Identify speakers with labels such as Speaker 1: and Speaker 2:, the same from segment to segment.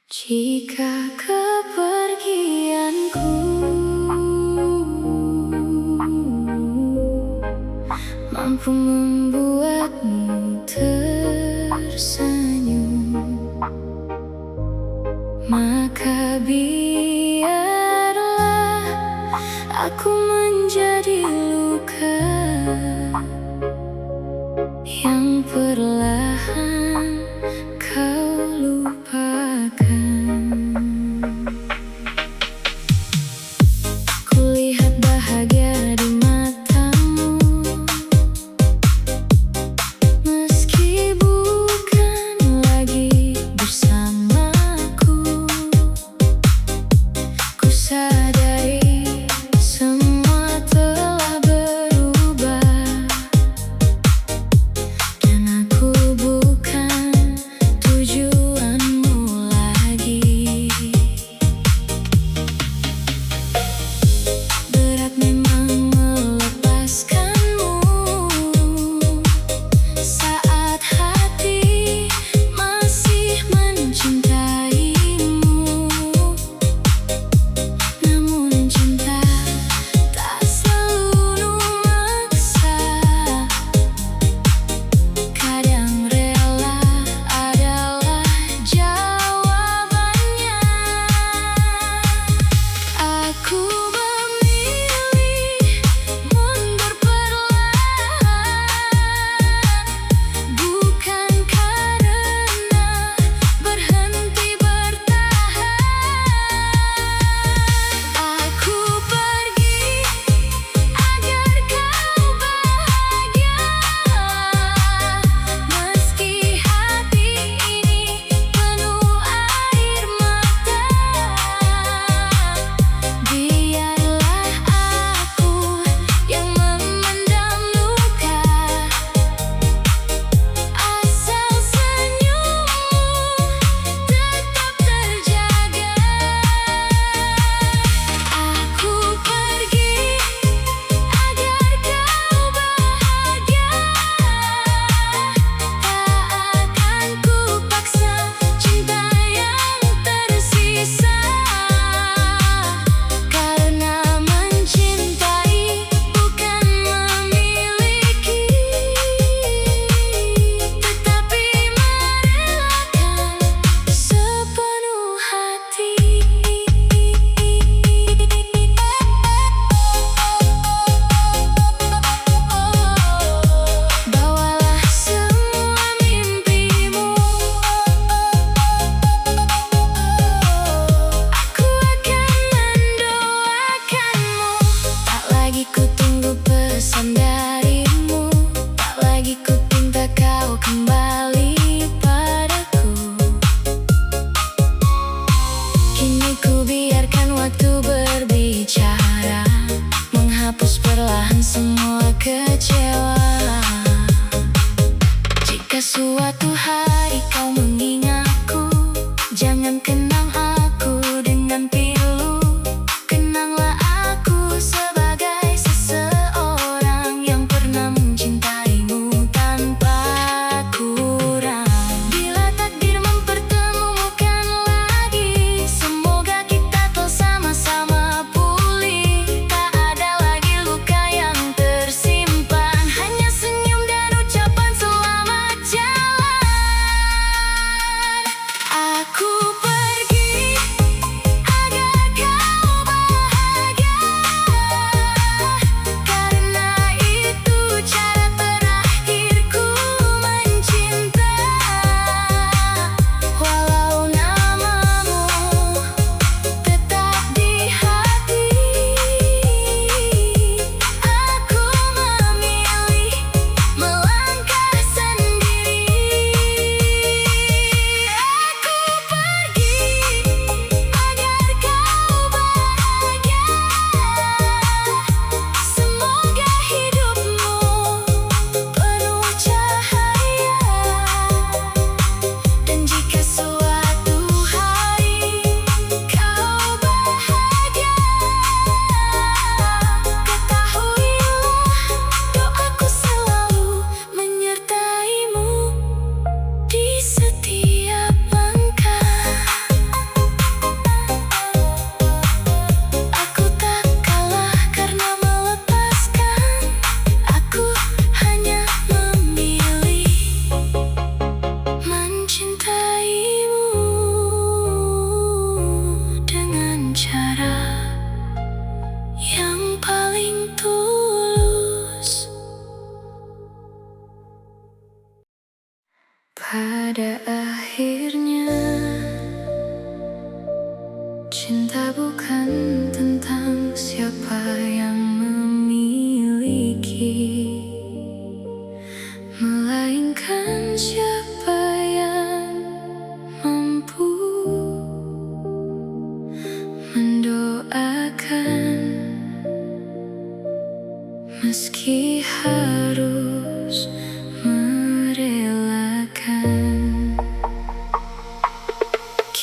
Speaker 1: Jika kepergianku mampu membuatmu tersenyum, maka biarlah aku menjadi luka yang perlahan kau lupakan. Kulihat bahagia di matamu, meski bukan lagi bersamaku. Ku sadari semua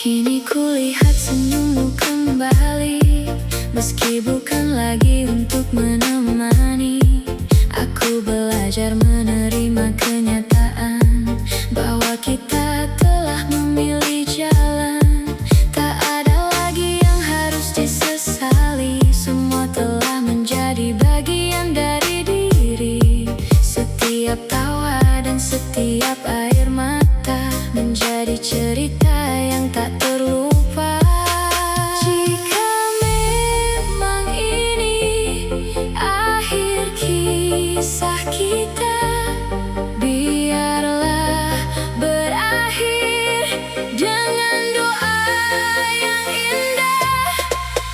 Speaker 1: Kini kulihat senyummu kembali, meski bukan lagi untuk menemani. Aku belajar menerima kenyataan bahwa kita telah memilih jalan. Tak ada lagi yang harus disesali, semua telah menjadi bagian dari diri. Setiap tawa dan setiap air mata menjadi cerita yang tak terlupa. Jika memang ini akhir kisah kita, biarlah berakhir dengan doa yang indah.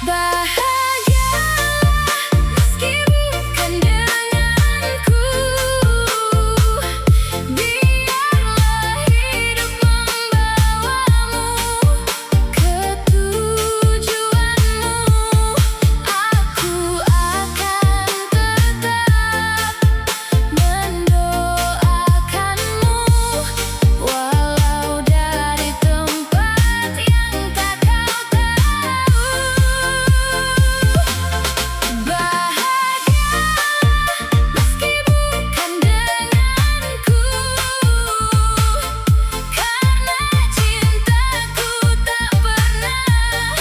Speaker 1: Bahagialah meski bukan denganku, biarlah hidup membawamu ke tujuanmu. Aku akan tetap mendoakanmu, walau dari tempat yang tak kau tahu. Bahagialah meski bukan denganku, karena cintaku tak pernah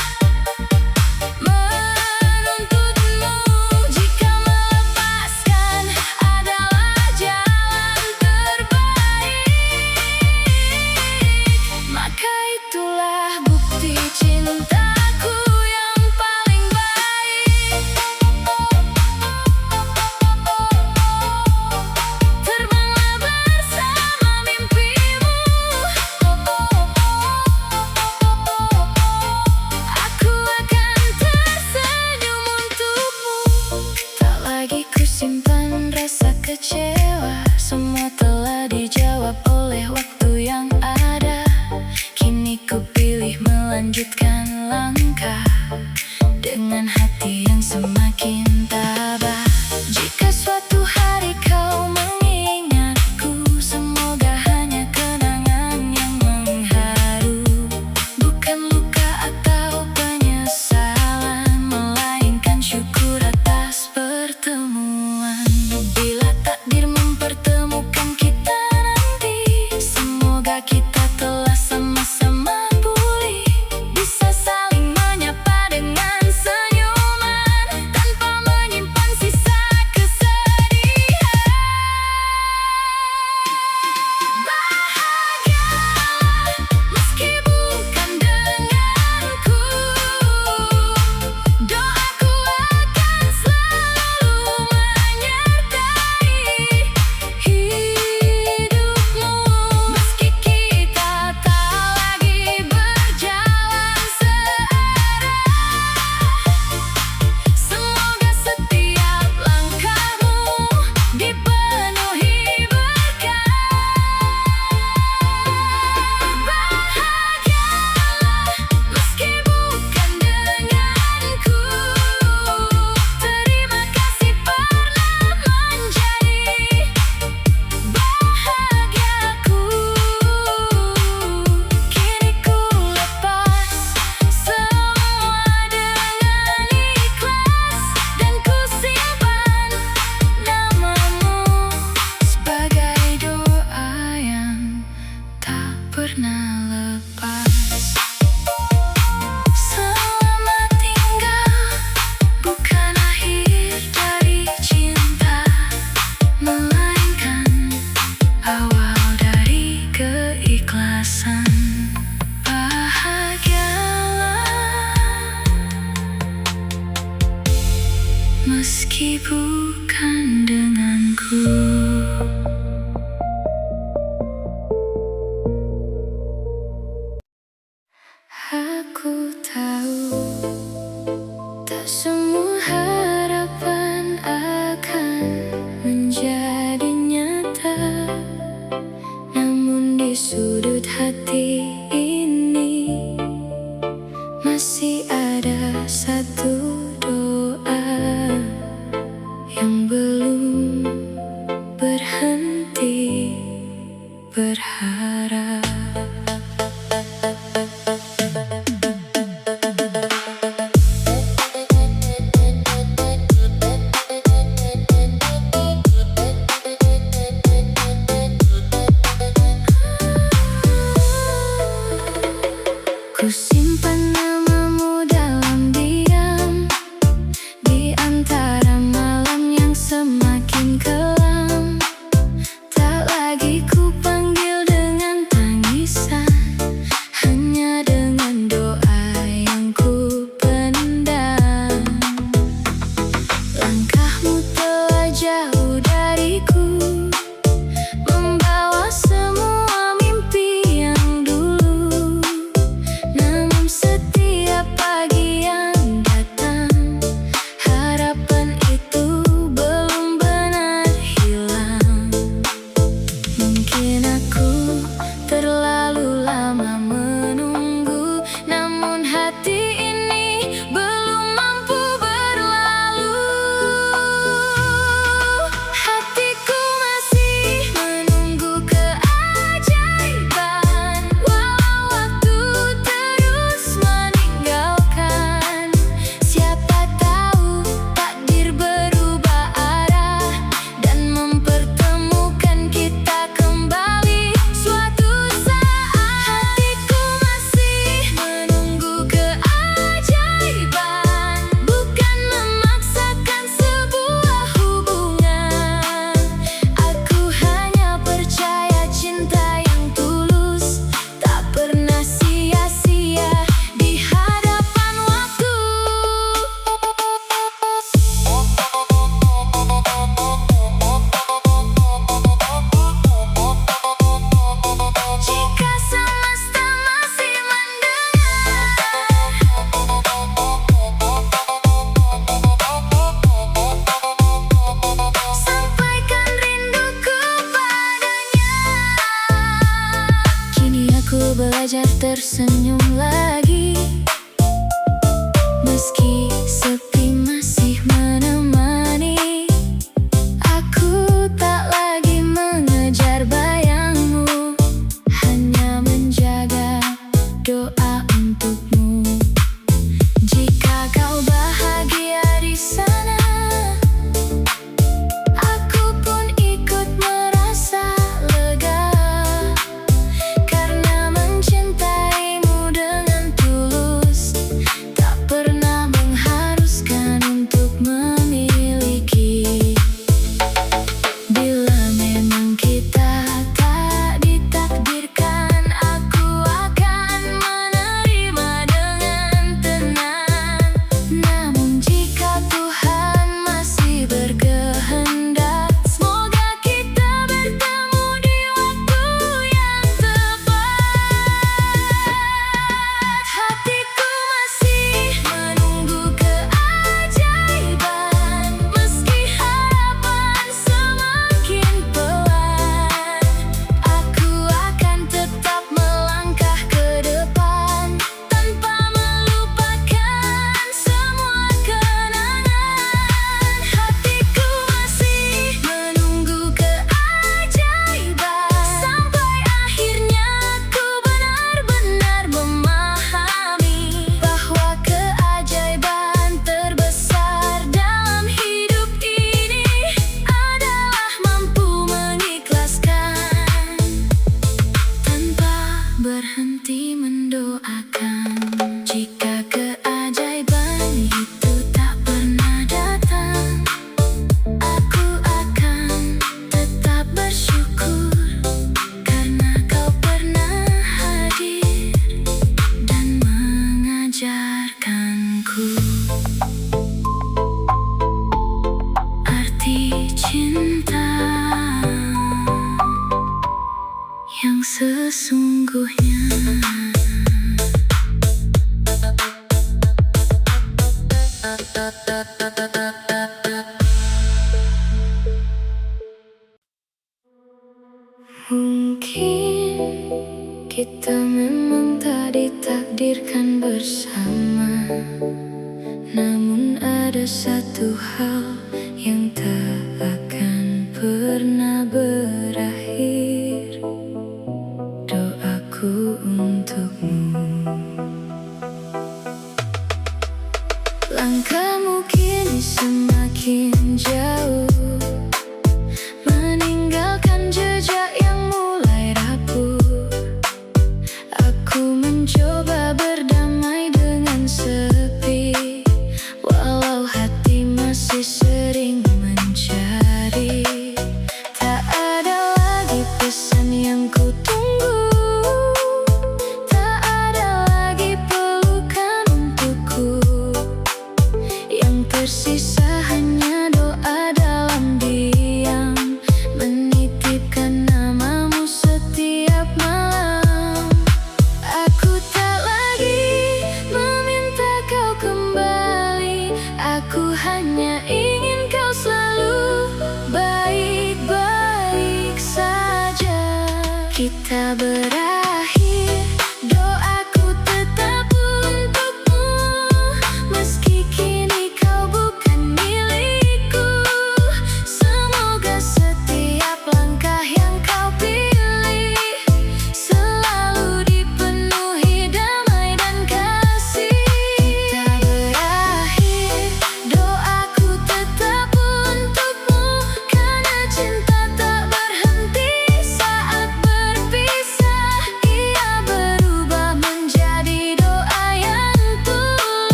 Speaker 1: menuntutmu. Jika melepaskan adalah jalan terbaik, maka itulah bukti cintaku yang paling baik. Terbanglah bersama mimpimu, aku akan tersenyum untukmu. Tak lagi kusimpan rasa kecewa, semua telah dijawab oleh waktu yang ada. Kini ku pilih melanjutkan langkah dengan hati yang semakin tabah. Jika suatu hari kau mengingatku, semoga hanya kenangan yang mengharu, bukan luka atau penyesalan, melainkan syukur atas pertemuan. Bila takdir mempertemukan kita nanti, semoga kita telah sama-sama pulih, bisa saling menyapa dengan senyuman, tanpa menyimpan sisa kesedihan. Bahagialah meski bukan denganku, doaku akan selalu menyertai hidupmu. Meski kita tak lagi berjalan searah, semoga setiap langkahmu dipenuhi berkah. Bahagialah meski bukan denganku, terima kasih pernah menjadi bahagiaku. Kini ku lepas semua dengan ikhlas, dan ku simpan namamu sebagai doa yang tak pernah lepas. Selamat tinggal bukan akhir dari cinta, melainkan awal dari keikhlasan. Bahagialah meski bukan denganku. Aku tahu tak semua harapan akan menjadi nyata, namun di sudut hati ini masih ada satu doa yang belum berhenti berharap. Ku simpan namamu dalam diam, di antara malam yang semakin kelam. Tak lagi ku panggil dengan tangisan, hanya dengan doa yang ku pendam. Langkahmu telah jauh dariku, membawa semua mimpi yang dulu. Namun setiap pagi yang datang, harapan itu belum benar hilang. Mungkin aku terlalu lama menunggu, namun hati ini belum mampu berlalu. Hatiku masih menunggu keajaiban, walau waktu terus meninggalkan. Siapa tahu takdir berubah arah dan mempertemukan kita kembali suatu saat. Hatiku masih menunggu keajaiban, bukan memaksakan sebuah hubungan. Aku hanya percaya cinta yang tulus tak pernah sia-sia di hadapan waktu. Jika semesta masih mendengar, sampaikan rinduku padanya. Kini aku belajar tersenyum lagi, meski sepi masih menemani. Aku tak lagi mengejar bayangmu, hanya menjaga doa untukmu. Jika kau bahagia di sana, aku pun ikut merasa lega, karena mencintaimu dengan tulus tak pernah mengharuskan untuk memiliki. Bila memang kita tak ditakdirkan, aku akan menerima dengan tenang. Namun jika Tuhan masih berkehendak, semoga kita bertemu di waktu yang tepat. Hatiku masih menunggu keajaiban, meski harapan semakin pelan. Aku akan tetap melangkah ke depan, tanpa melupakan semua kenangan. Hatiku masih menunggu keajaiban, sampai akhirnya ku benar-benar memahami bahwa keajaiban terbesar dalam hidup ini adalah mampu mengikhlaskan tanpa berhenti mendoakan. Jika keajaiban itu tak pernah datang, aku akan tetap bersyukur, karena kau pernah hadir dan mengajarkanku arti cinta yang sesungguhnya. Mungkin kita memang tak ditakdirkan bersama, namun ada satu hal yang tak akan pernah berakhir. Doaku untukmu. Langkahmu kini semakin jauh, meninggalkan jejak yang mulai rapuh. Aku mencoba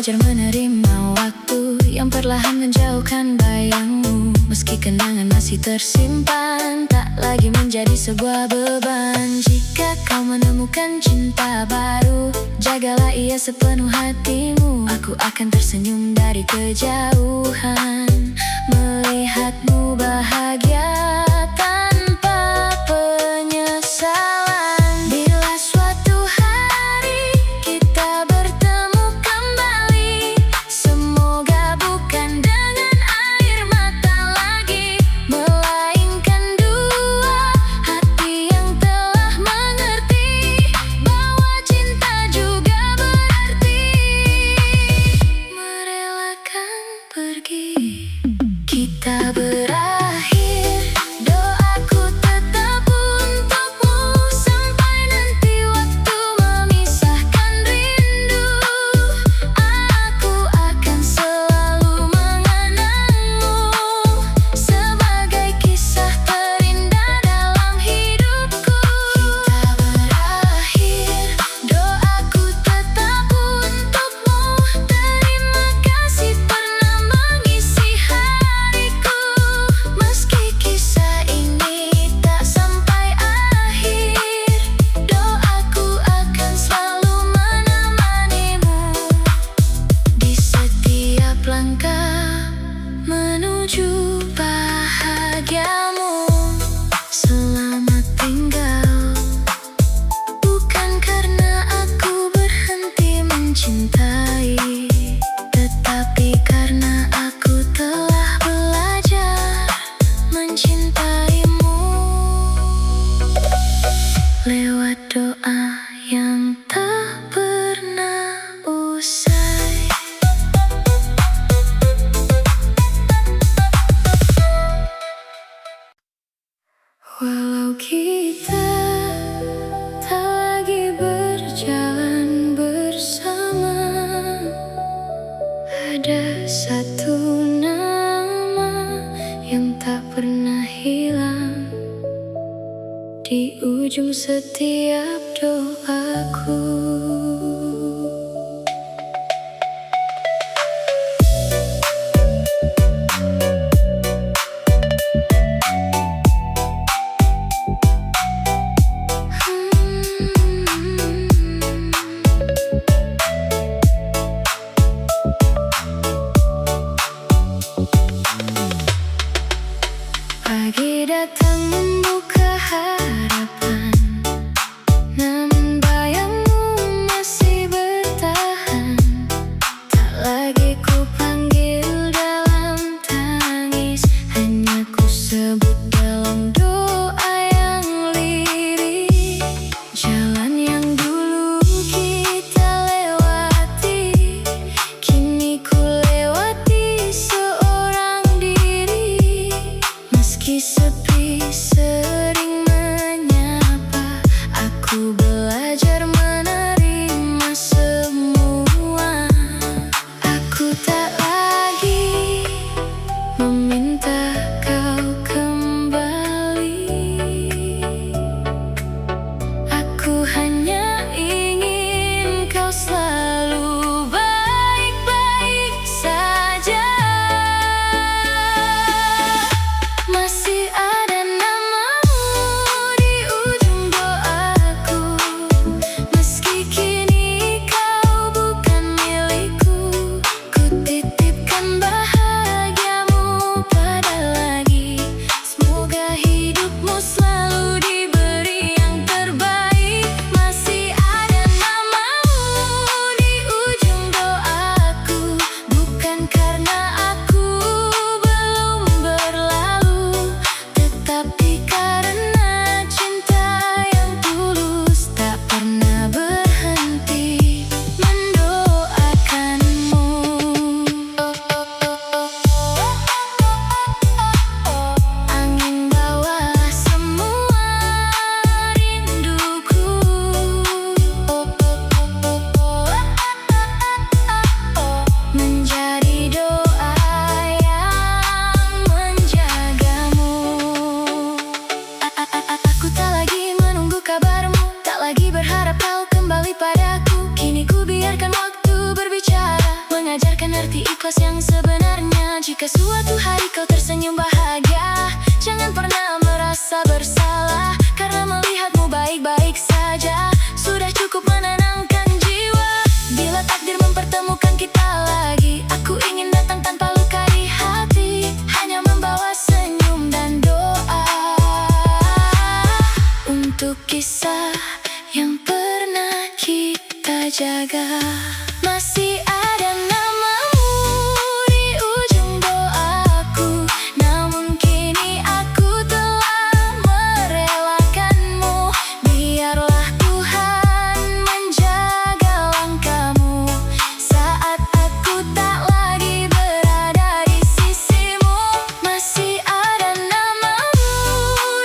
Speaker 1: belajar menerima waktu yang perlahan menjauhkan bayangmu. Meski kenangan masih tersimpan, tak lagi menjadi sebuah beban. Jika kau menemukan cinta baru, jagalah ia sepenuh hatimu. Aku akan tersenyum dari kejauhan, melihatmu bahagia tanpa penyesalan. Bila suatu hari kita bertemu kembali, semoga bukan dengan air mata lagi, melainkan dua hati yang telah mengerti bahwa cinta juga berarti merelakan pergi. Kita berakhir, doaku tetap untukmu sampai nanti waktu memisahkan rindu. Aku akan selalu mengenangmu sebagai kisah terindah dalam hidupku. Kita berakhir, doaku tetap untukmu. Terima kasih pernah mengisi hariku. Meski kisah ini tak sampai akhir, doaku akan selalu menemanimu di setiap langkah menuju bahagiamu. Selamat tinggal, bukan karena aku berhenti mencintai, tetapi karena aku telah belajar mencintaimu lewat doa yang tak pernah usai. Walau kita tak lagi berjalan bersama, ada satu nama yang tak pernah hilang di ujung setiap doaku. Pagi datang membuka harapan, namun bayangmu ajarkan arti ikhlas yang sebenarnya. Jika suatu hari kau tersenyum bahagia, jangan pernah merasa bersalah, karena melihatmu baik-baik saja sudah cukup menenangkan jiwa. Bila takdir mempertemukan kita lagi, aku ingin datang tanpa lukai hati, hanya membawa senyum dan doa untuk kisah yang pernah kita jaga. Masih ada namamu di ujung doaku, namun kini aku telah merelakanmu. Biarlah Tuhan menjaga langkahmu saat aku tak lagi berada di sisimu. Masih ada namamu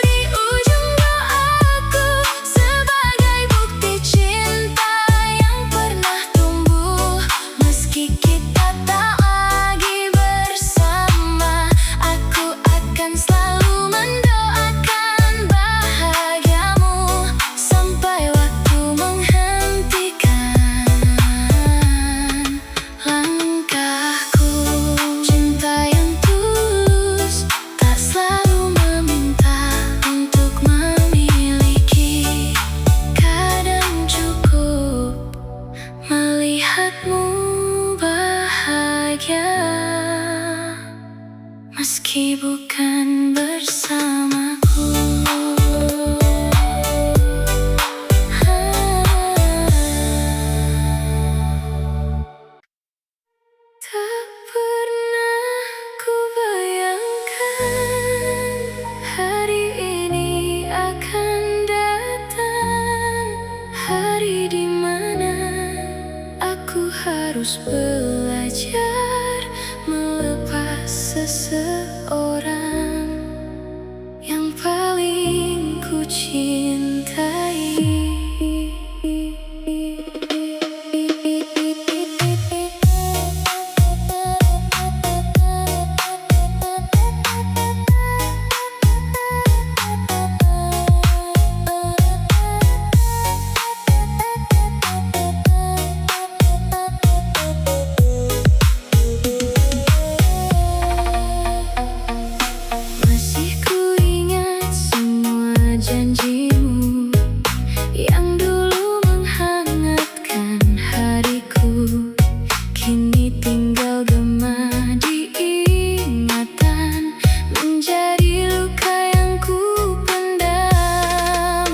Speaker 1: di ujung doaku, sebagai bukti cinta yang pernah tumbuh. Meski kita tak lagi bersama, aku akan selalu mendoakan bahagiamu sampai waktu menghentikan langkahku. Cinta yang tulus tak selalu meminta untuk memiliki, kadang cukup melihatmu bahagia meski bukan bersamaku. Tak pernah ku bayangkan hari ini akan datang, hari di mana aku harus belajar melepas seseorang yang paling ku cintai. Masih ku ingat semua janjimu yang dulu menghangatkan hariku, kini tinggal gema di ingatan, menjadi luka yang ku pendam.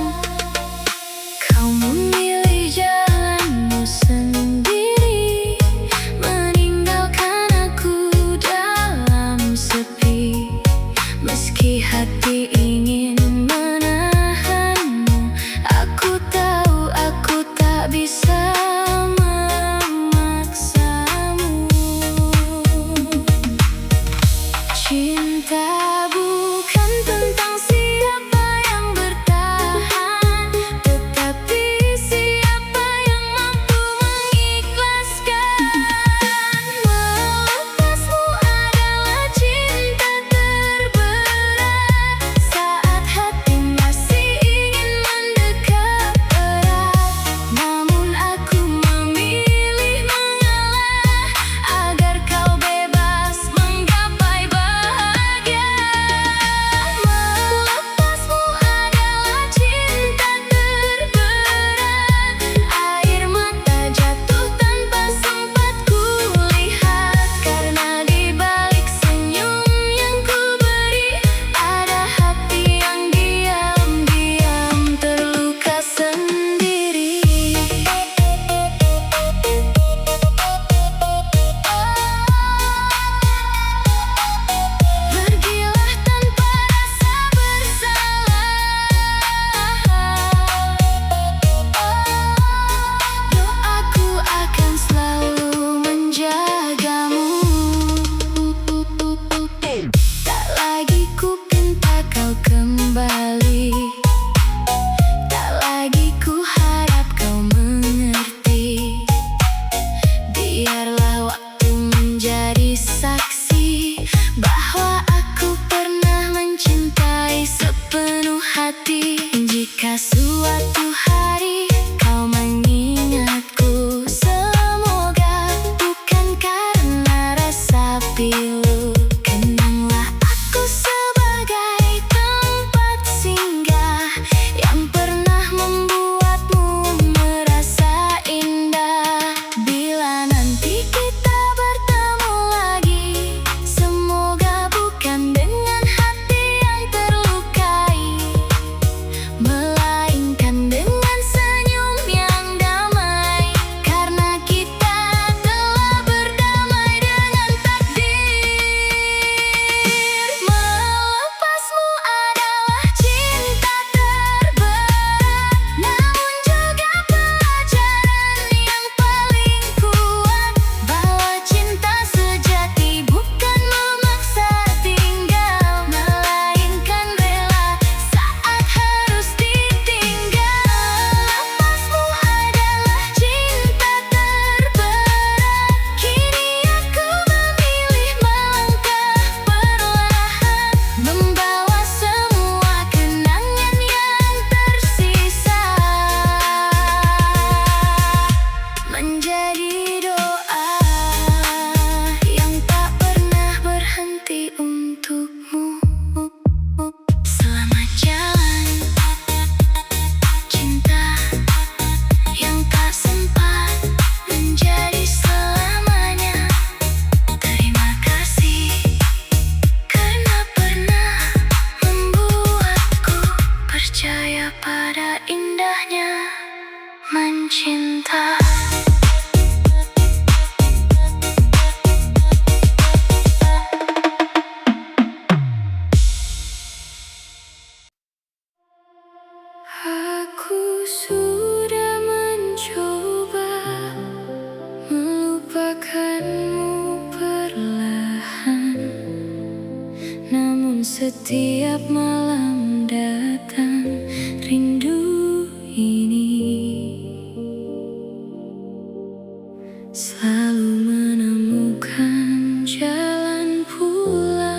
Speaker 1: Kau memilih jalanmu sendiri, meninggalkan aku dalam sepi. Meski hati ingin menahanmu, aku tahu aku tak bisa memaksamu. setiap malam datang rindu ini selalu menemukan jalan pulang.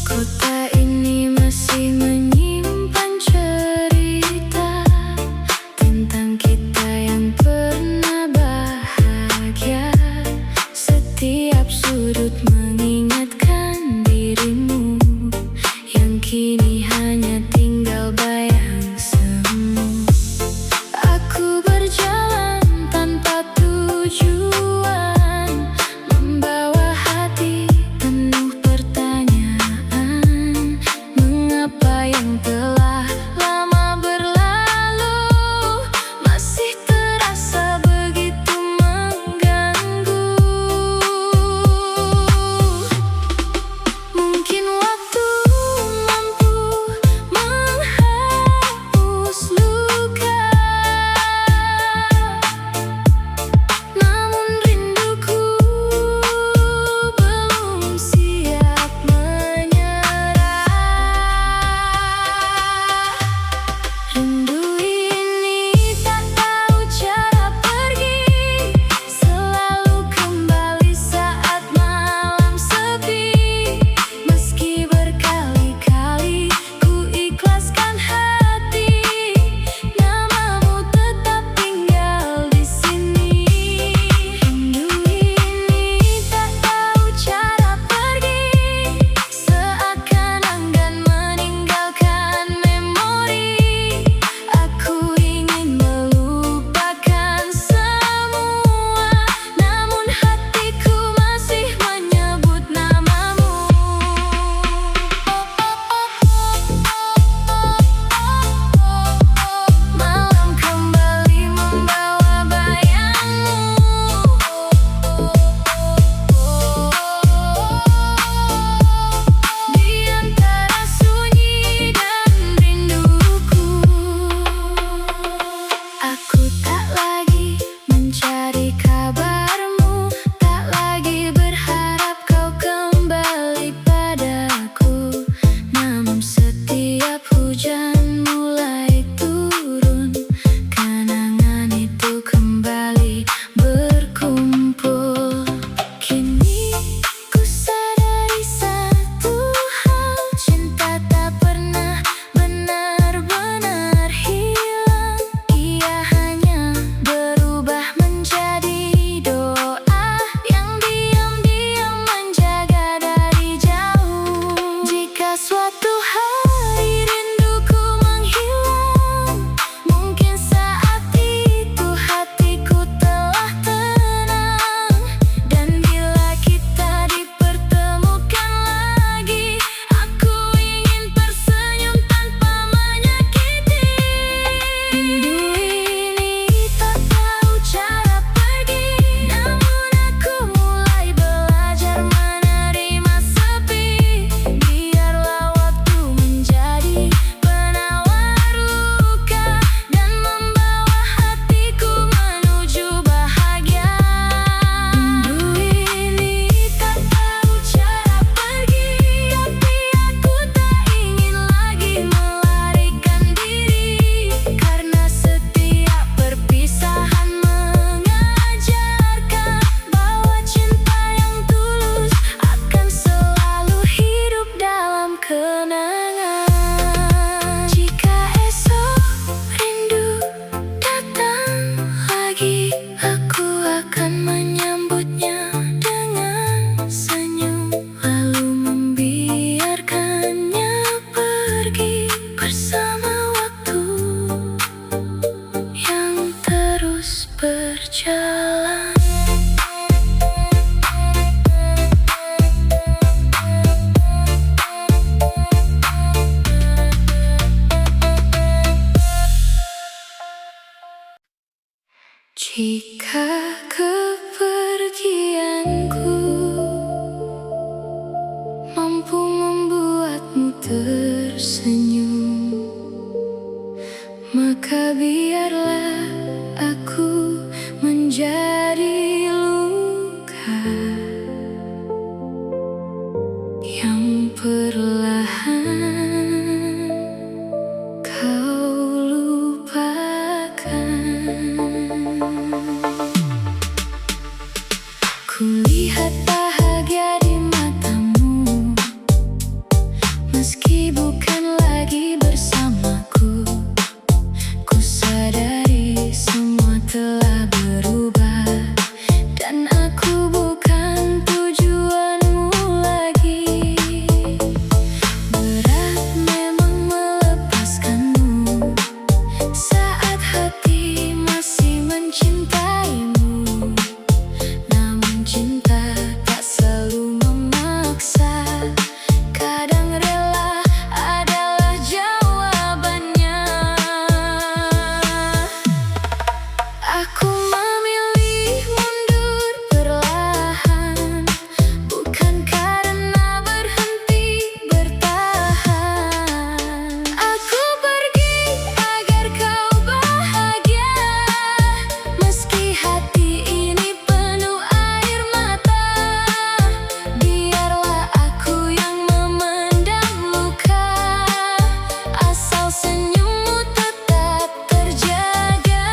Speaker 1: Kota ini masih menyimpan cerita tentang kita yang pernah bahagia. Setiap sudut mengingatkan dirimu yang kini hanya tinggal bayang semu. Aku berjalan tanpa tujuan, membawa hati penuh pertanyaan. Mengapa yang telah lama berlalu masih terasa begitu mengganggu? Mungkin waktu mampu menghapus luka, namun rinduku belum siap menyerah. Rindu ini tak tahu cara pergi, selalu kembali saat malam sepi. Meski berkali-kali ku ikhlaskan hati, namamu tetap tinggal di sini. Rindu ini tak tahu cara pergi, seakan enggan meninggalkan memori. Aku ingin melupakan semua, namun hatiku masih menyebut namamu. Malam kembali membawa bayangmu di antara sunyi dan rinduku. Aku tak lagi mencari kabarmu, tak lagi berharap kau kembali padaku. Namun setiap hujan mulai turun, kenangan itu kembali berkumpul. Kini ku sadari satu hal, cinta tak pernah benar-benar hilang. Ia hanya berubah menjadi doa yang diam-diam menjaga dari jauh. Jika suatu hari rinduku menghilang, mungkin saat itu hatiku telah tenang. Dan bila kita dipertemukan lagi, aku ingin tersenyum tanpa menyakiti. Rindu ini tak tahu cara pergi, namun aku mulai belajar menerima sepi. Biarlah waktu menjadi penawar luka dan membawa hatiku menuju bahagia. Rindu ini tak tahu cara pergi, tapi aku tak ingin lagi melarikan diri. Karena setiap perpisahan mengajarkan bahwa cinta yang tulus akan selalu hidup dalam kenangan. Jika esok rindu datang lagi, aku akan menyambutnya dengan senyum, lalu membiarkannya pergi bersama waktu yang terus berjalan. Jika kepergianku mampu membuatmu tersenyum, maka biarlah aku menjadi luka mencintaimu. Namun cinta tak selalu memaksa, kadang rela adalah jawabannya. Aku memilih mundur perlahan, bukan karena berhenti bertahan. Aku pergi agar kau bahagia, meski hati ini penuh air mata. Biarlah aku yang memendam luka, asal senyummu tetap terjaga.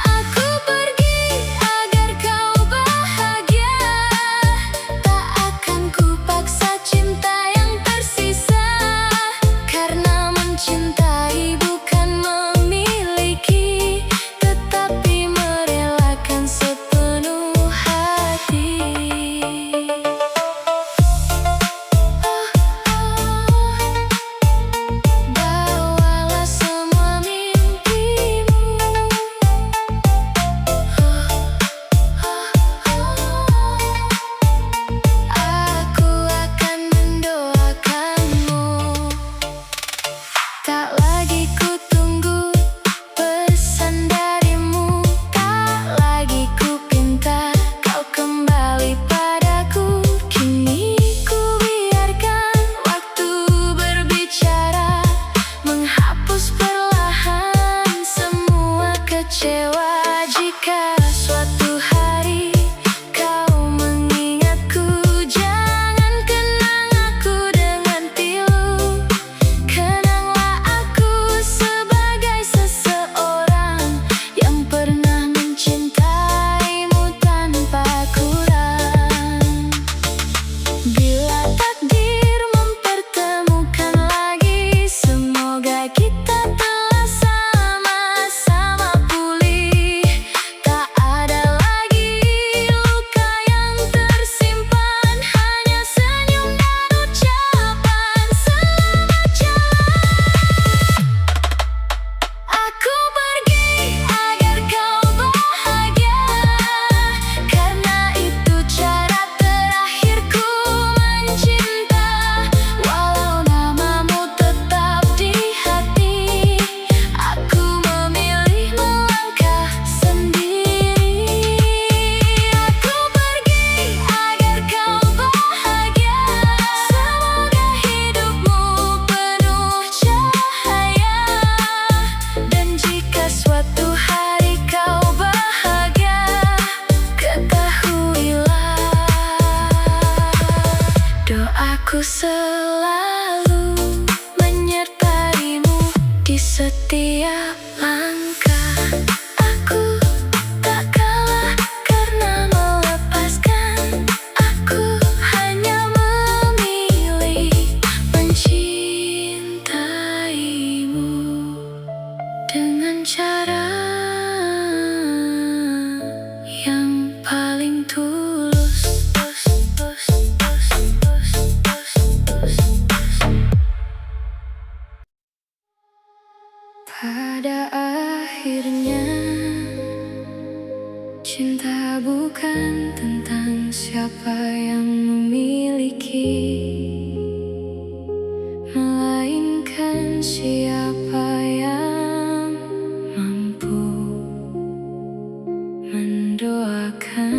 Speaker 1: Aku pergi agar kau bahagia, tak akan ku paksa cinta yang tersisa. Karena mencintai bukan memiliki, tetapi merelakan sepenuh hati. Bawalah semua mimpimu, aku akan mendoakanmu. Tak lagi ku tunggu pesan darimu, tak lagi ku pinta kau kembali padaku. Kini ku biarkan waktu berbicara, menghapus perlahan semua kecewa. Jika suatu hari kau mengingatku, jangan kenang aku dengan pilu. Kenanglah aku sebagai seseorang yang pernah mencintaimu tanpa kurang. Bila takdir mempertemukan lagi, semoga kita telah sama-sama pulih. Tak ada lagi luka yang tersimpan, hanya senyum dan ucapan selamat jalan. Aku pergi agar kau bahagia, karena itu cara terakhirku mencinta. Walau namamu tetap di hati, aku memilih melangkah sendiri. Aku pergi agar kau bahagia, semoga hidupmu penuh cahaya. Dan jika suatu hari kau bahagia, ketahuilah doaku selalu menyertaimu di setiap langkah. Aku tak kalah karena melepaskan, aku hanya memilih mencintaimu dengan cara yang paling tulus. Pada akhirnya, cinta bukan tentang siapa yang memiliki, melainkan siapa yang mampu mendoakan,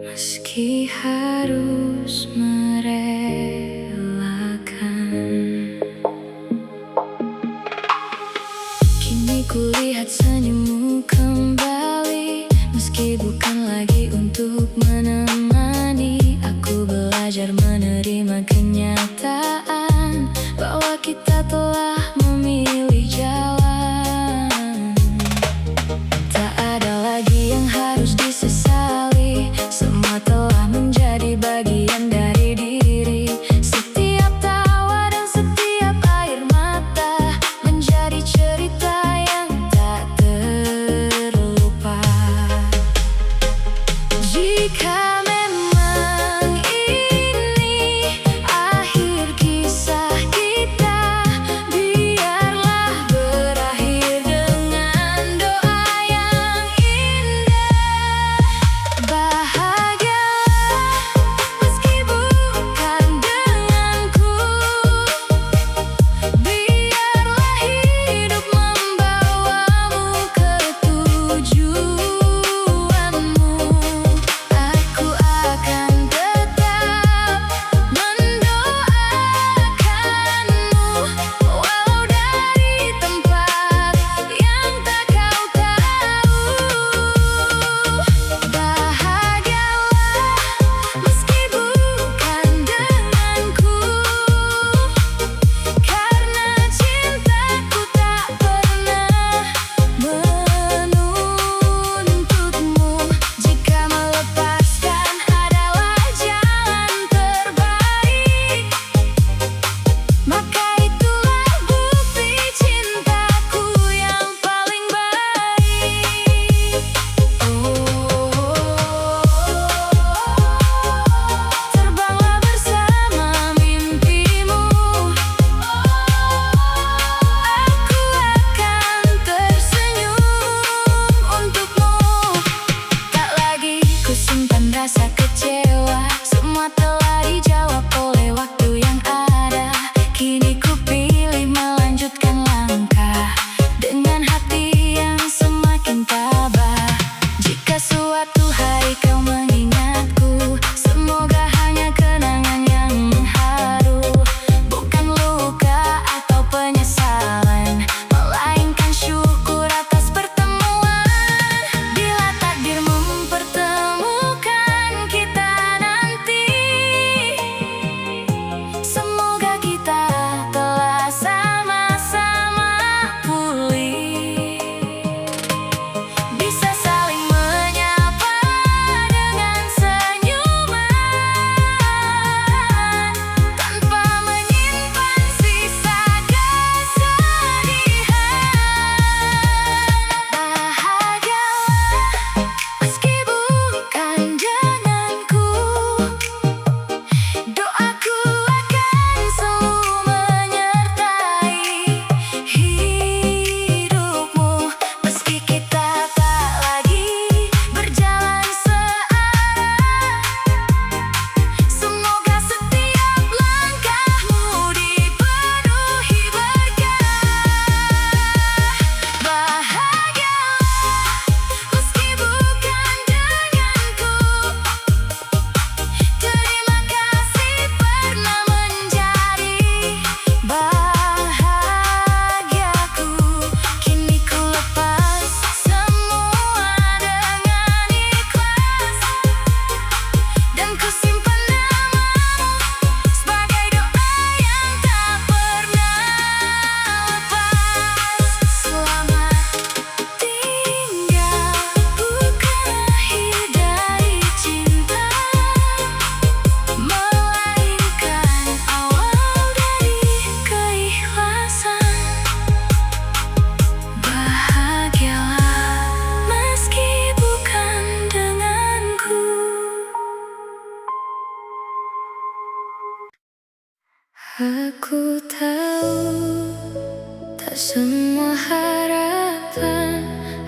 Speaker 1: meski harus merelakan. Kini kulihat senyummu kembali, meski bukan lagi untuk menemani. Aku belajar menerima kenyataan bahwa kita telah memilih jalan. Tak ada lagi yang harus disesali, semua telah menjadi bagian dari diri. Setiap tawa dan setiap air mata menjadi cerita yang tak terlupakan.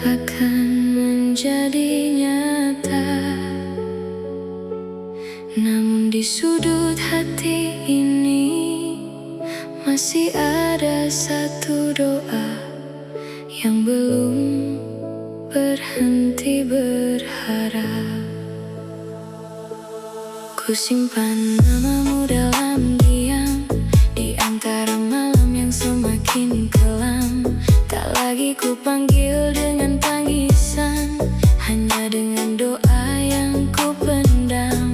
Speaker 1: akan menjadi nyata. Namun di sudut hati ini masih ada satu doa yang belum berhenti berharap. Ku simpan namamu dalam diam di antara malam yang semakin kelam. Tak lagi ku panggil dengan tangisan, hanya dengan doa yang ku pendam.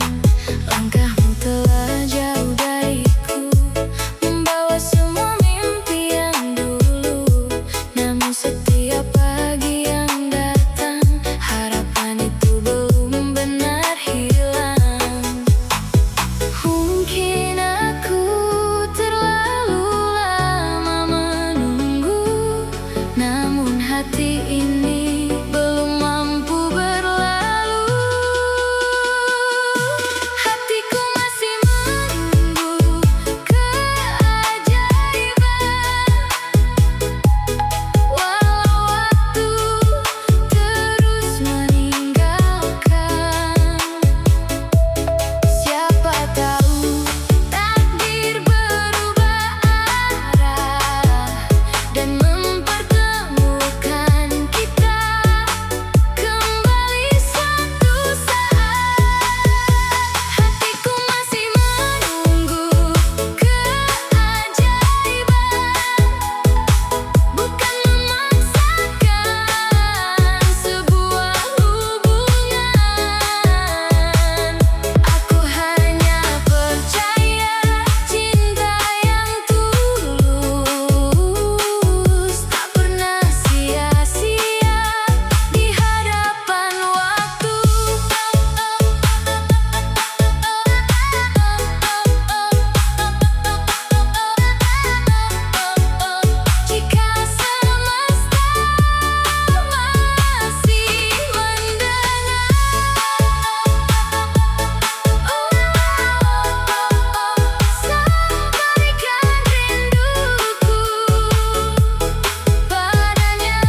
Speaker 1: Langkahmu telah jauh dariku, membawa semua mimpi yang dulu. Namun setiap pagi yang datang, harapan itu belum benar hilang. Mungkin aku terlalu lama menunggu, namun hati ini belum mampu berlalu. Hatiku masih menunggu keajaiban, walau waktu terus meninggalkan. Siapa tahu takdir berubah arah dan mempertemukan kita kembali suatu saat. Hatiku masih menunggu keajaiban, bukan memaksakan sebuah hubungan. Aku hanya percaya cinta yang tulus tak pernah sia-sia di hadapan waktu. Jika semesta masih mendengar, sampaikan rinduku padanya.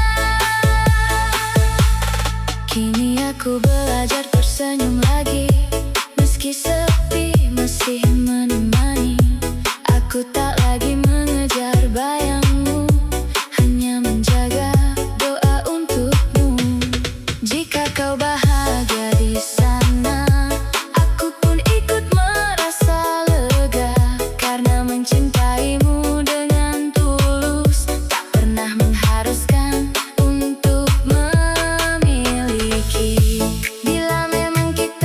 Speaker 1: Kini aku belajar tersenyum lagi, meski sepi masih menemani. Aku tak lagi mengejar bayangmu, hanya menjaga doa untukmu. Jika kau bahagia di sana, aku pun ikut merasa lega, karena mencintaimu dengan tulus, tak pernah mengharuskan untuk memiliki. Bila memang kita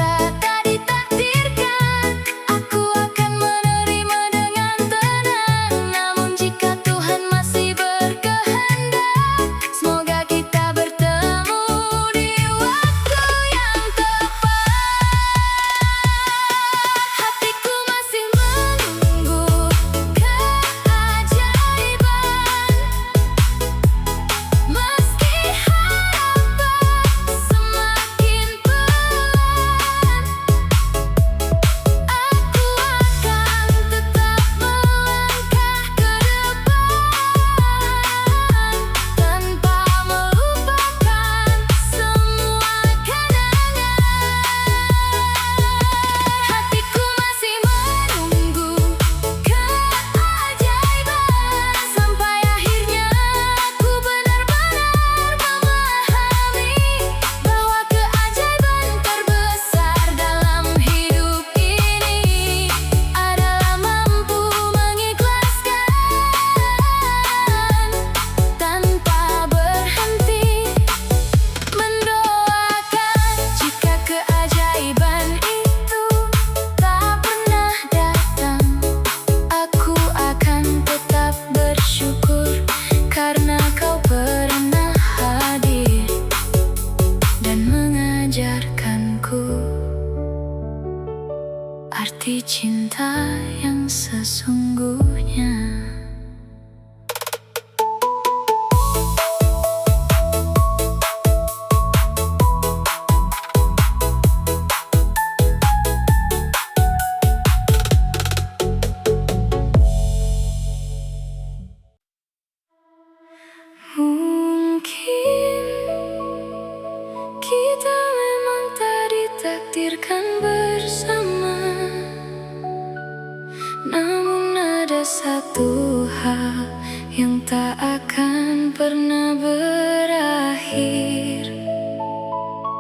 Speaker 1: satu hal yang tak akan pernah berakhir,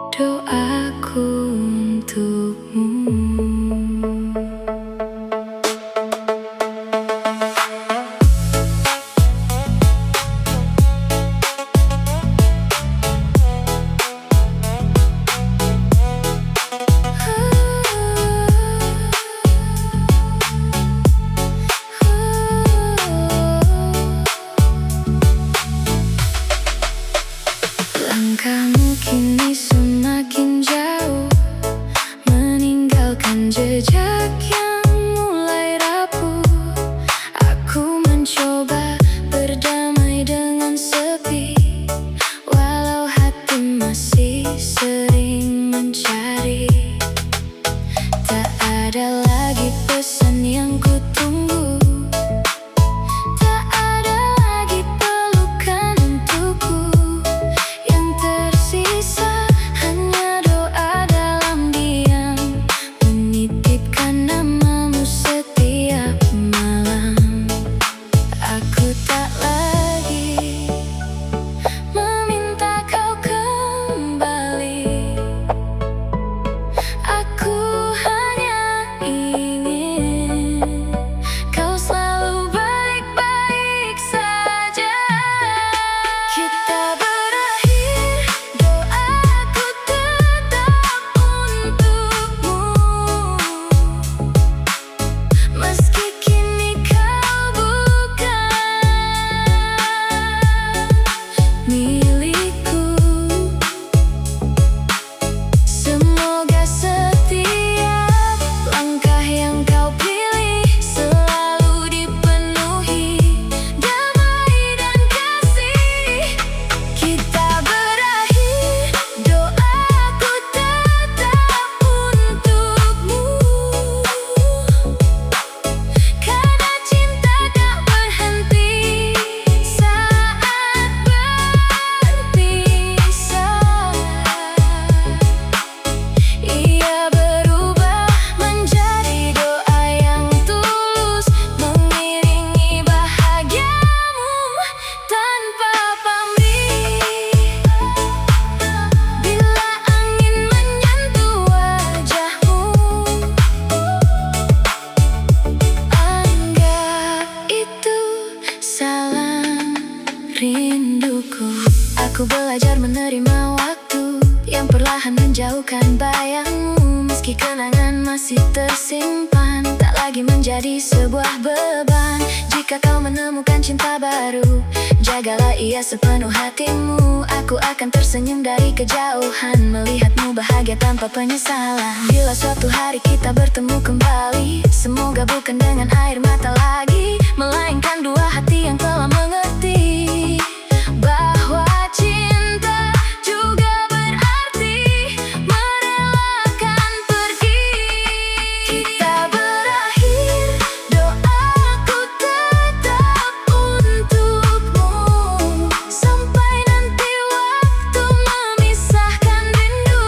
Speaker 1: doaku untukmu. Langkahmu kini semakin jauh, meninggalkan jejak yang mulai rapuh. Aku mencoba berdamai dengan sepi, walau hati masih sering mencari. Tak ada lagi pesan yang kutunggu, tak ada lagi pelukan untukku. Yang tersisa hanya doa dalam diam, menitipkan namamu setiap malam. Aku tak lagi meminta kau kembali, aku hanya ingin kau selalu baik-baik saja. Kita berakhir, doaku tetap untukmu, meski kini kau bukan milikku. Semoga setiap langkah yang kau pilih selalu dipenuhi damai dan kasih. Kita berakhir, doaku tetap untukmu, karena cinta tak berhenti saat berpisah. Ia berubah menjadi doa yang tulus, mengiringi bahagiamu tanpa pamrih. Bila angin menyentuh wajahmu, anggap itu salam rinduku. Aku belajar menerima waktu yang perlahan menjauhkan bayangmu, meski kenangan masih tersimpan, tak lagi menjadi sebuah beban. Jika kau menemukan cinta baru, jagalah ia sepenuh hatimu. Aku akan tersenyum dari kejauhan, melihatmu bahagia tanpa penyesalan. Bila suatu hari kita bertemu kembali, semoga bukan dengan air mata lagi, melainkan dua hati yang telah mengerti bahwa cinta juga berarti merelakan pergi. Kita berakhir, doaku tetap untukmu, sampai nanti waktu memisahkan rindu.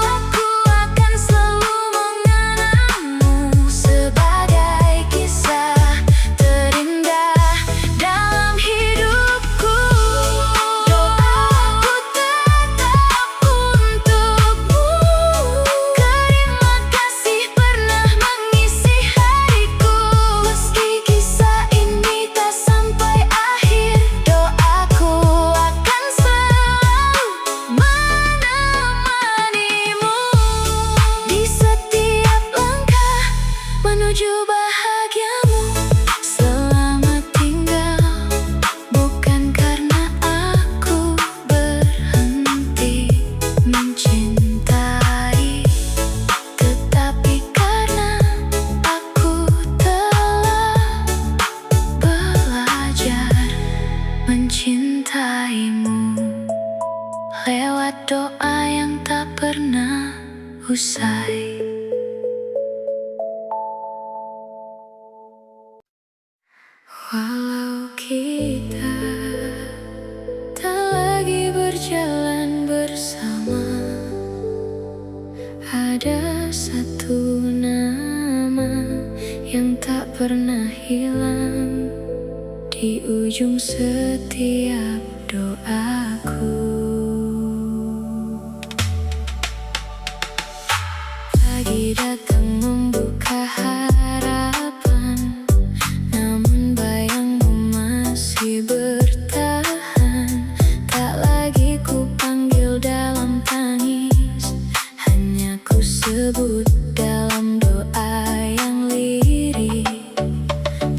Speaker 1: Aku akan selalu mengenangmu sebagai kisah terindah dalam hidupku. Doaku tetap untukmu, terima kasih pernah mengisi hariku, meski kisah ini tak sampai akhir. Doaku akan selalu menemanimu di setiap langkah menuju bahagiamu. Selamat tinggal, bukan karena aku berhenti mencintai, tetapi karena aku telah belajar mencintaimu lewat doa yang tak pernah usai. Walau kita tak lagi berjalan bersama, ada satu nama yang tak pernah hilang. di ujung setiap doaku. Pagi datang membuka harapan, namun bayangmu masih bertahan. Tak lagi ku panggil dalam tangis, hanya ku sebut dalam doa yang lirik.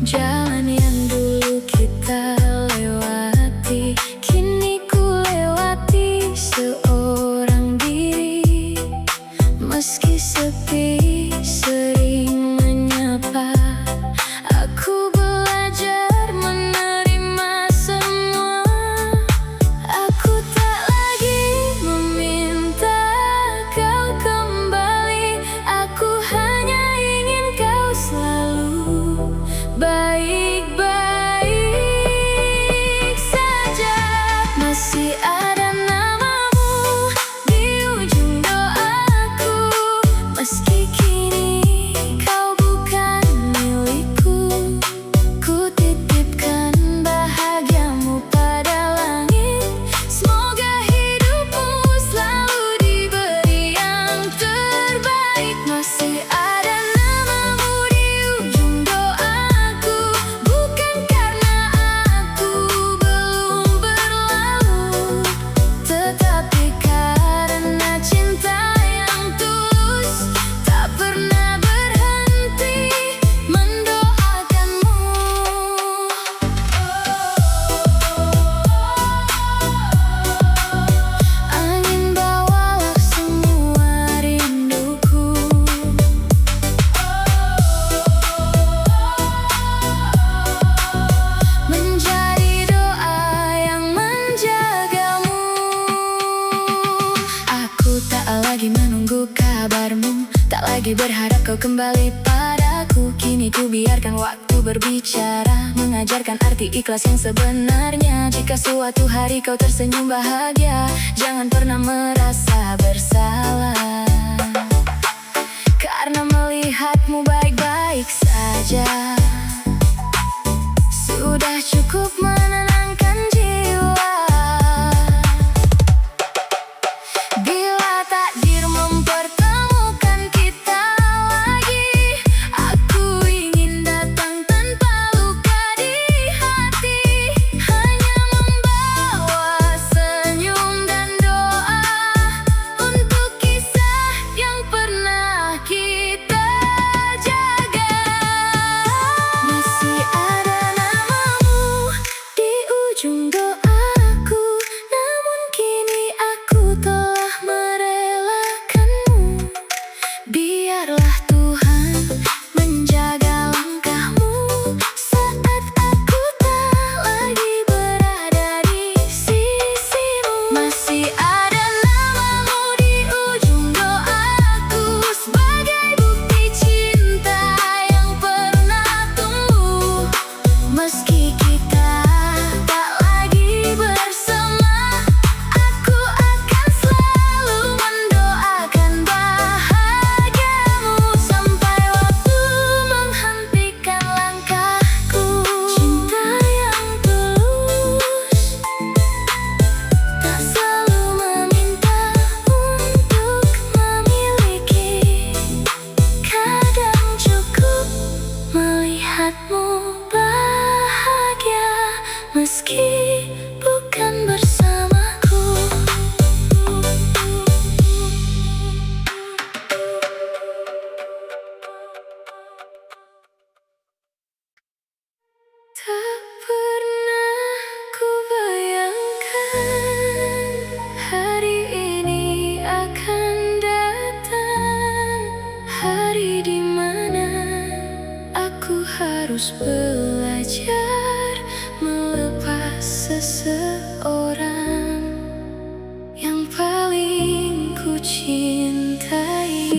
Speaker 1: Jalan yang dulu kita lewati, kini ku lewati seorang diri. Meski sepi sering menyapa, aku belajar menerima semua. Aku tak lagi meminta kau kembali, aku hanya ingin kau selalu baik-baik saja. Masih ada namamu di ujung doaku, meski kini kau bukan milikku. Ku titipkan bahagiamu pada langit, semoga hidupmu selalu diberi yang terbaik. Masih ada namamu di ujung doaku, bukan karena aku belum berlalu, tetapi karena cinta yang tulus tak pernah berhenti mendoakanmu. Angin bawalah semua rinduku, menjadi doa yang menjagamu. Aku tak lagi menunggu kabarmu, tak lagi berharap kau kembali padaku. Kini ku biarkan waktu berbicara, mengajarkan arti ikhlas yang sebenarnya. Jika suatu hari kau tersenyum bahagia, jangan pernah merasa bersalah, karena melihatmu baik-baik saja sudah cukup menenangkan jiwa. Bila takdir mempertemukan kita lagi, aku ingin datang tanpa luka di hati, hanya membawa senyum dan doa untuk kisah yang pernah kita jaga. Masih ada namamu di ujung doaku, namun kini aku telah merelakanmu. Biarlah Tuhan menjaga langkahmu saat aku tak lagi berada di sisimu. Masih ada namamu di ujung doaku, sebagai bukti cinta yang pernah tumbuh. Meski kita tak lagi bersama, aku akan selalu mendoakan bahagiamu sampai waktu menghentikan langkahku. Cinta yang tulus tak selalu meminta untuk memiliki, kadang cukup melihatmu bahagia meski bukan bersamaku. Tak pernah ku bayangkan hari ini akan datang, hari di mana aku harus belajar melepas seseorang yang paling ku cintai.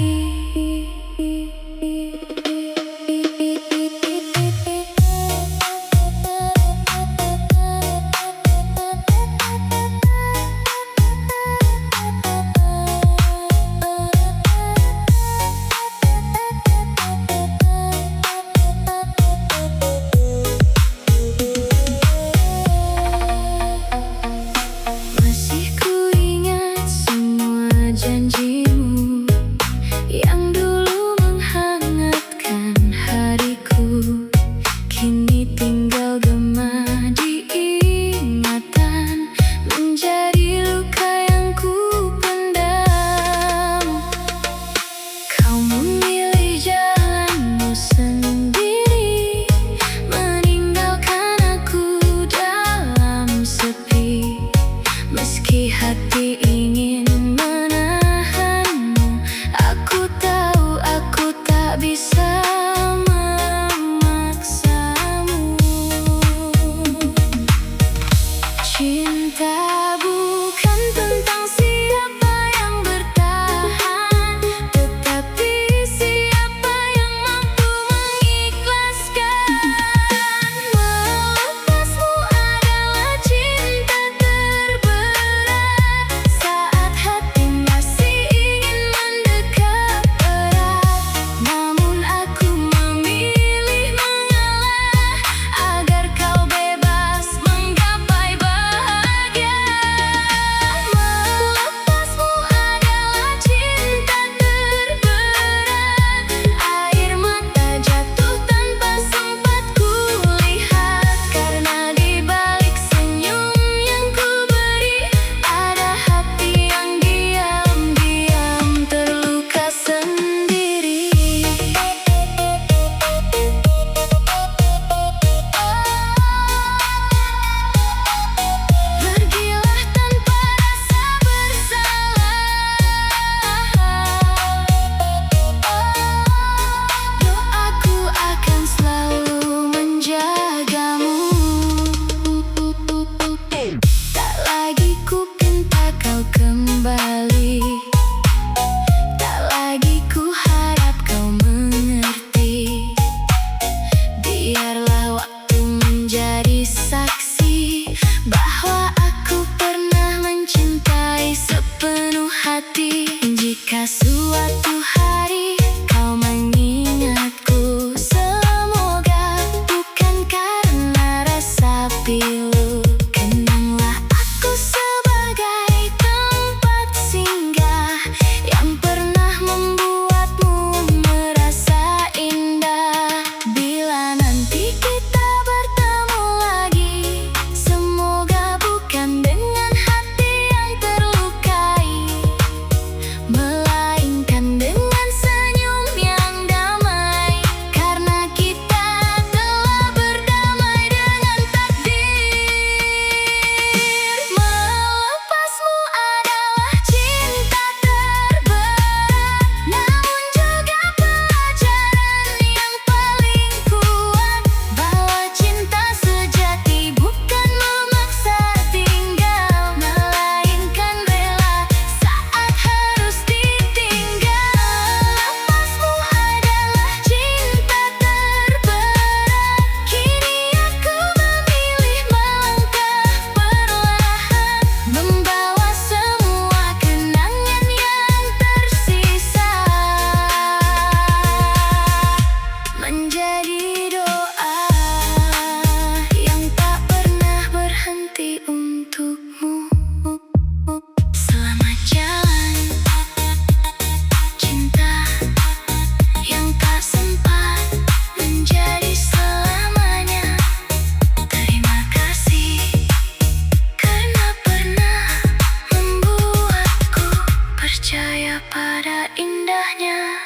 Speaker 1: pada indahnya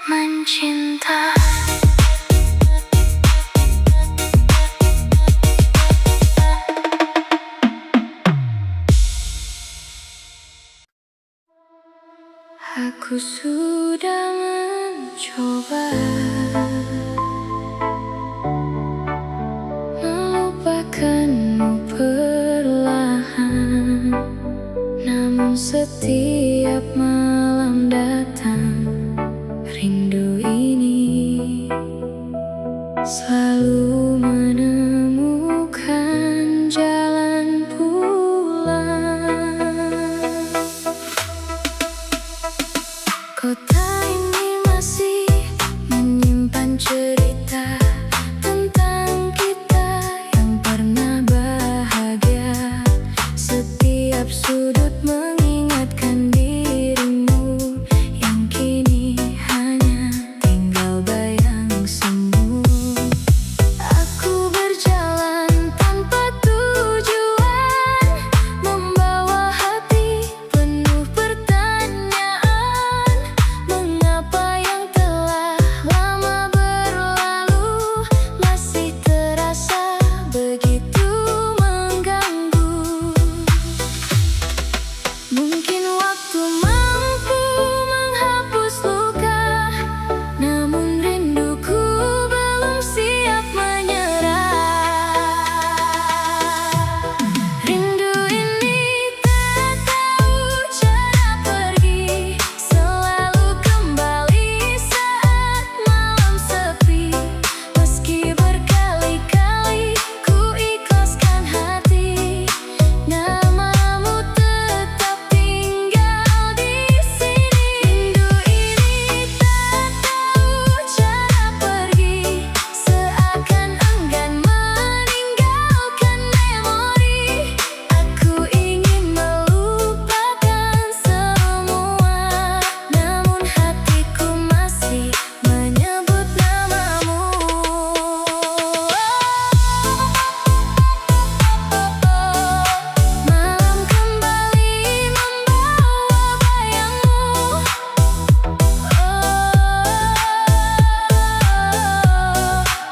Speaker 1: mencinta. Aku sudah mencoba melupakanmu perlahan, namun setiap malam datang rindu ini selalu menemukan jalan pulang. Kota ini masih menyimpan cerita tentang kita yang pernah bahagia. Setiap sudut mengingatkan dirimu yang kini hanya tinggal bayang semu. Aku berjalan tanpa tujuan, membawa hati penuh pertanyaan. Mengapa yang telah lama berlalu masih terasa begitu mengganggu? Mungkin waktu mampu menghapus luka, namun rinduku belum siap menyerah. Rindu ini tak tahu cara pergi, selalu kembali saat malam sepi. Meski berkali-kali ku ikhlaskan hati, namamu tetap tinggal di sini. Rindu ini tak tahu cara pergi, seakan enggan meninggalkan memori. Aku ingin melupakan semua, namun hatiku masih menyebut namamu. Malam kembali membawa bayangmu,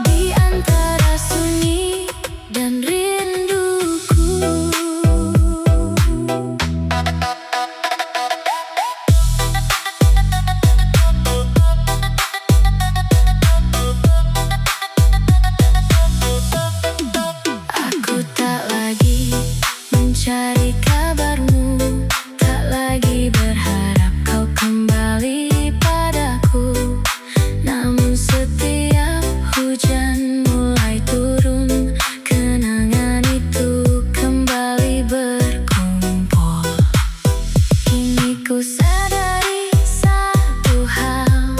Speaker 1: di antara sunyi dan rinduku. Aku tak lagi mencari kabarmu, tak lagi berharap kau kembali padaku. Namun setiap hujan mulai turun, kenangan itu kembali berkumpul. Kini ku sadari satu hal,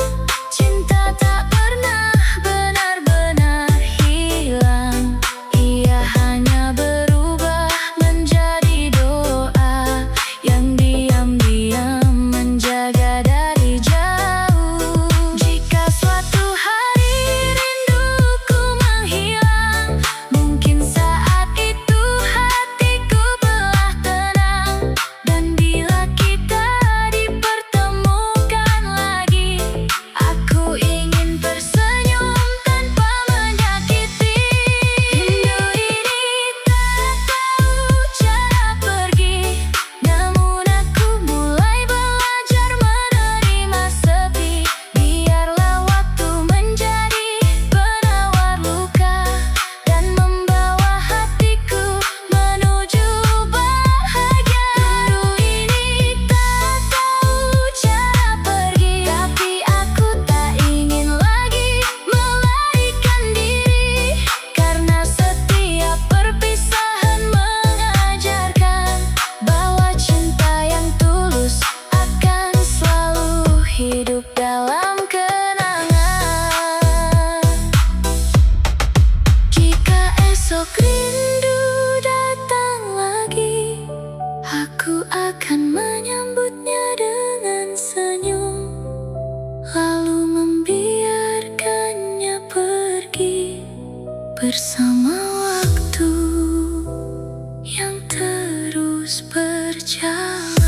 Speaker 1: cinta tak pernah benar-benar hilang. Ia hanya berubah menjadi doa yang diam-diam menjaga dari jauh. Jika suatu hari rinduku menghilang, mungkin saat itu hatiku telah tenang. Dan bila kita dipertemukan lagi, aku ingin tersenyum tanpa menyakiti. Rindu ini tak tahu cara pergi, namun aku mulai belajar menerima sepi. Biarlah waktu menjadi penawar luka dan membawa hatiku menuju bahagia. Rindu ini tak tahu cara pergi, tapi aku tak ingin lagi melarikan diri, karena setiap perpisahan mengajarkan bahwa cinta yang tulus akan selalu hidup dalam kenangan. Jika esok rindu datang lagi, aku akan menyambutnya dengan senyum, lalu membiarkannya pergi bersama waktu yang terus berjalan.